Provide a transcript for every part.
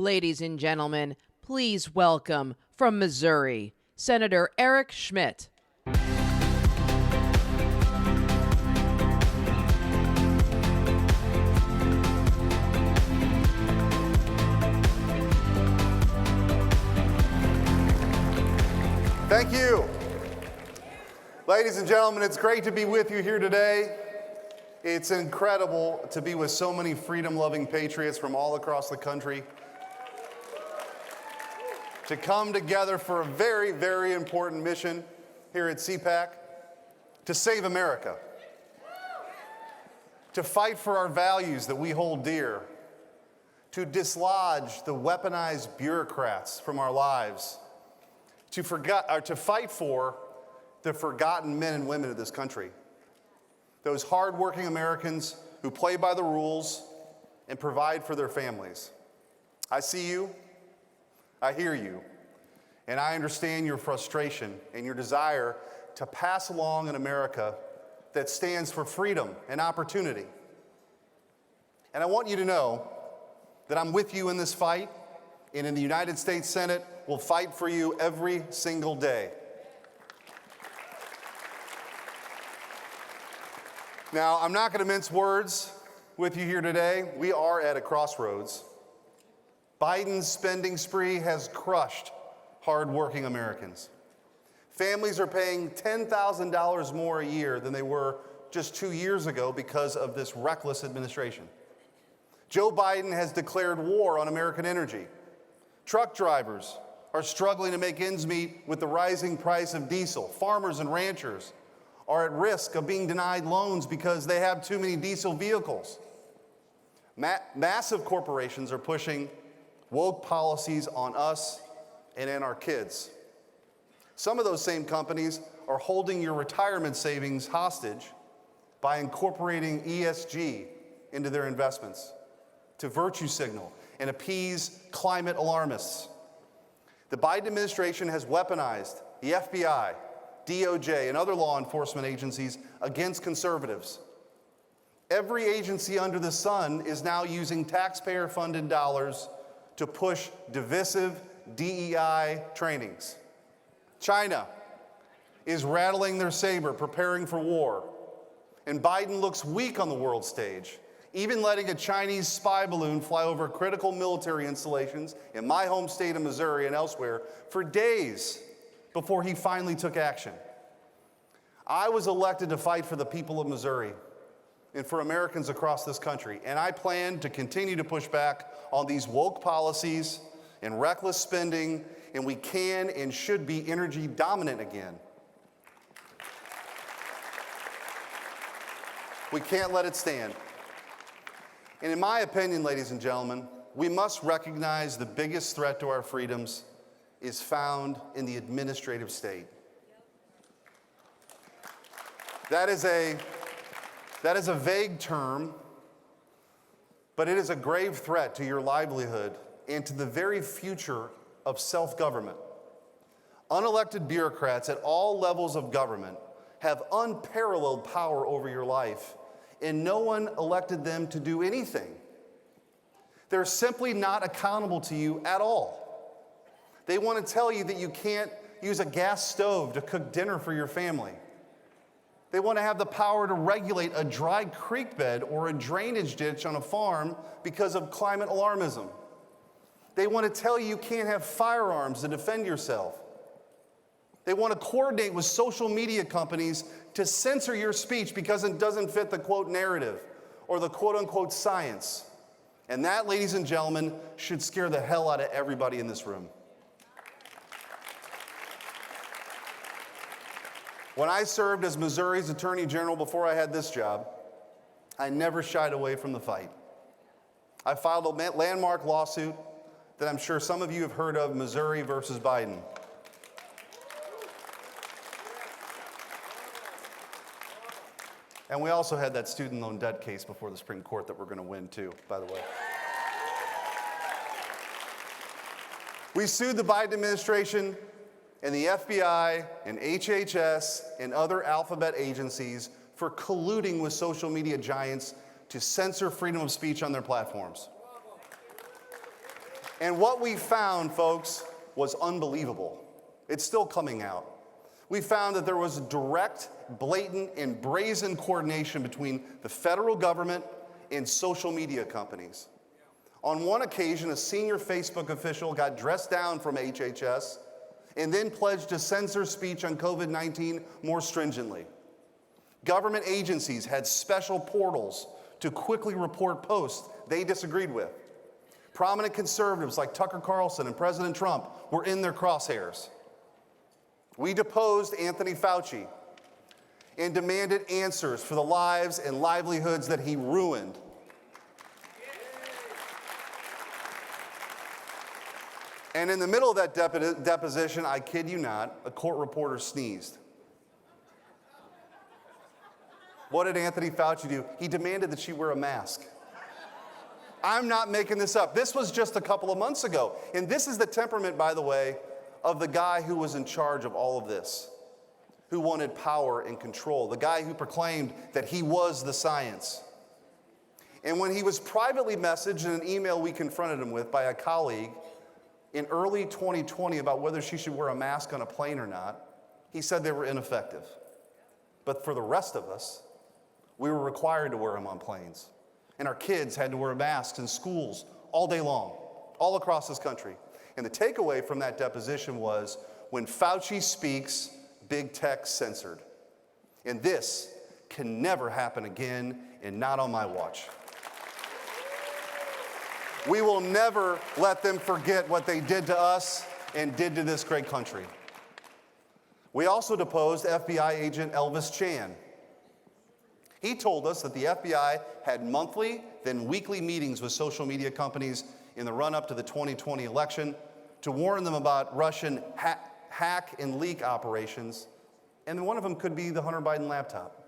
Ladies and gentlemen, please welcome from Missouri, Senator Eric Schmitt. Thank you. Ladies and gentlemen, it's great to be with you here today. It's incredible to be with so many freedom-loving patriots from all across the country to come together for a very, very important mission here at CPAC, to save America, to fight for our values that we hold dear, to dislodge the weaponized bureaucrats from our lives, to fight for the forgotten men and women of this country, those hardworking Americans who play by the rules and provide for their families. I see you, I hear you, and I understand your frustration and your desire to pass along an America that stands for freedom and opportunity. And I want you to know that I'm with you in this fight, and in the United States Senate, we'll fight for you every single day. Now, I'm not going to mince words with you here today. We are at a crossroads. Biden's spending spree has crushed hardworking Americans. Families are paying $10,000 more a year than they were just 2 years ago because of this reckless administration. Joe Biden has declared war on American energy. Truck drivers are struggling to make ends meet with the rising price of diesel. Farmers and ranchers are at risk of being denied loans because they have too many diesel vehicles. Massive corporations are pushing woke policies on us and in our kids. Some of those same companies are holding your retirement savings hostage by incorporating ESG into their investments to virtue signal and appease climate alarmists. The Biden administration has weaponized the FBI, DOJ, and other law enforcement agencies against conservatives. Every agency under the sun is now using taxpayer-funded dollars to push divisive DEI trainings. China is rattling their saber, preparing for war. And Biden looks weak on the world stage, even letting a Chinese spy balloon fly over critical military installations in my home state of Missouri and elsewhere for days before he finally took action. I was elected to fight for the people of Missouri and for Americans across this country, and I plan to continue to push back on these woke policies and reckless spending, and we can and should be energy dominant again. We can't let it stand. And in my opinion, ladies and gentlemen, we must recognize the biggest threat to our freedoms is found in the administrative state. That is a vague term, but it is a grave threat to your livelihood and to the very future of self-government. Unelected bureaucrats at all levels of government have unparalleled power over your life, and no one elected them to do anything. They're simply not accountable to you at all. They want to tell you that you can't use a gas stove to cook dinner for your family. They want to have the power to regulate a dry creek bed or a drainage ditch on a farm because of climate alarmism. They want to tell you you can't have firearms to defend yourself. They want to coordinate with social media companies to censor your speech because it doesn't fit the quote narrative or the quote unquote science. And that, ladies and gentlemen, should scare the hell out of everybody in this room. When I served as Missouri's Attorney General before I had this job, I never shied away from the fight. I filed a landmark lawsuit that I'm sure some of you have heard of, Missouri versus Biden. And we also had that student loan debt case before the Supreme Court that we're going to win too, by the way. We sued the Biden administration and the FBI and HHS and other alphabet agencies for colluding with social media giants to censor freedom of speech on their platforms. And what we found, folks, was unbelievable. It's still coming out. We found that there was direct, blatant, and brazen coordination between the federal government and social media companies. On one occasion, a senior Facebook official got dressed down from HHS and then pledged to censor speech on COVID-19 more stringently. Government agencies had special portals to quickly report posts they disagreed with. Prominent conservatives like Tucker Carlson and President Trump were in their crosshairs. We deposed Anthony Fauci and demanded answers for the lives and livelihoods that he ruined. And in the middle of that deposition, I kid you not, a court reporter sneezed. What did Anthony Fauci do? He demanded that she wear a mask. I'm not making this up. This was just a couple of months ago. And this is the temperament, by the way, of the guy who was in charge of all of this, who wanted power and control, the guy who proclaimed that he was the science. And when he was privately messaged in an email we confronted him with by a colleague in early 2020 about whether she should wear a mask on a plane or not, he said they were ineffective. But for the rest of us, we were required to wear them on planes. And our kids had to wear masks in schools all day long, all across this country. And the takeaway from that deposition was, when Fauci speaks, big tech censored. And this can never happen again, and not on my watch. We will never let them forget what they did to us and did to this great country. We also deposed FBI agent Elvis Chan. He told us that the FBI had monthly, then weekly meetings with social media companies in the run-up to the 2020 election to warn them about Russian hack and leak operations, and one of them could be the Hunter Biden laptop.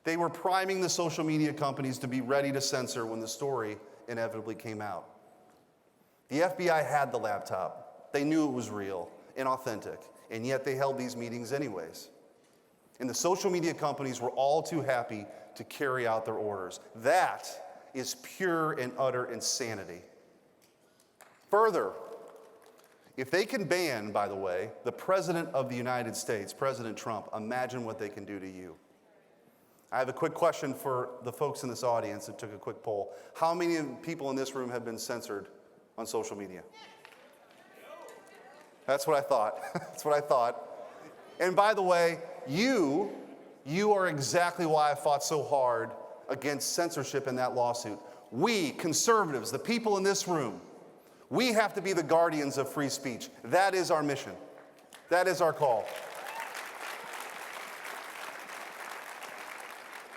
They were priming the social media companies to be ready to censor when the story inevitably came out. The FBI had the laptop. They knew it was real and authentic, and yet they held these meetings anyways. And the social media companies were all too happy to carry out their orders. That is pure and utter insanity. Further, if they can ban, by the way, the President of the United States, President Trump, imagine what they can do to you. I have a quick question for the folks in this audience that took a quick poll. How many people in this room have been censored on social media? That's what I thought. That's what I thought. And by the way, you are exactly why I fought so hard against censorship in that lawsuit. We, conservatives, the people in this room, we have to be the guardians of free speech. That is our mission. That is our call.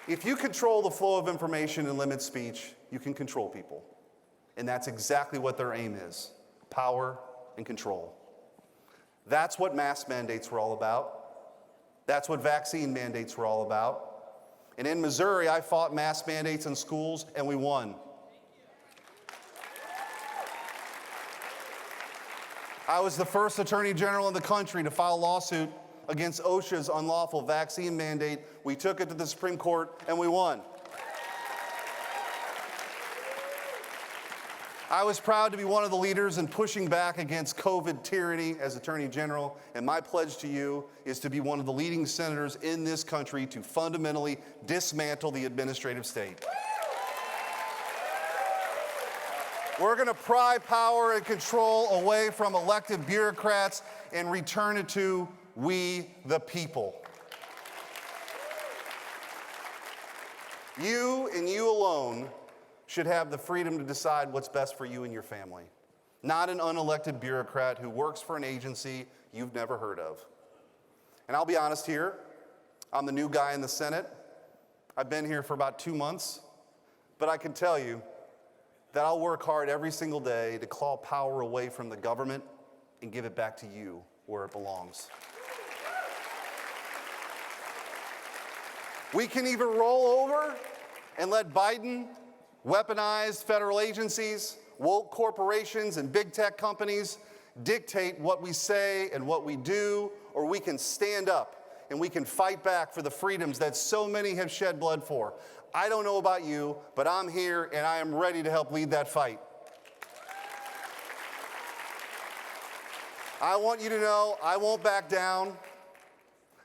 If you control the flow of information and limit speech, you can control people. And that's exactly what their aim is: power and control. That's what mask mandates were all about. That's what vaccine mandates were all about. And in Missouri, I fought mask mandates in schools, and we won. I was the first attorney general in the country to file a lawsuit against OSHA's unlawful vaccine mandate. We took it to the Supreme Court, and we won. I was proud to be one of the leaders in pushing back against COVID tyranny as Attorney General, and my pledge to you is to be one of the leading senators in this country to fundamentally dismantle the administrative state. We're going to pry power and control away from elected bureaucrats and return it to we, the people. You and you alone should have the freedom to decide what's best for you and your family, not an unelected bureaucrat who works for an agency you've never heard of. And I'll be honest here, I'm the new guy in the Senate. I've been here for about 2 months, but I can tell you that I'll work hard every single day to claw power away from the government and give it back to you where it belongs. We can even roll over and let Biden weaponized federal agencies, woke corporations, and big tech companies dictate what we say and what we do, or we can stand up and we can fight back for the freedoms that so many have shed blood for. I don't know about you, but I'm here and I am ready to help lead that fight. I want you to know I won't back down.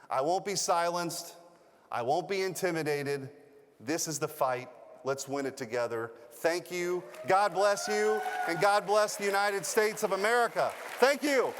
I won't be silenced. I won't be intimidated. This is the fight. Let's win it together. Thank you. God bless you, and God bless the United States of America. Thank you.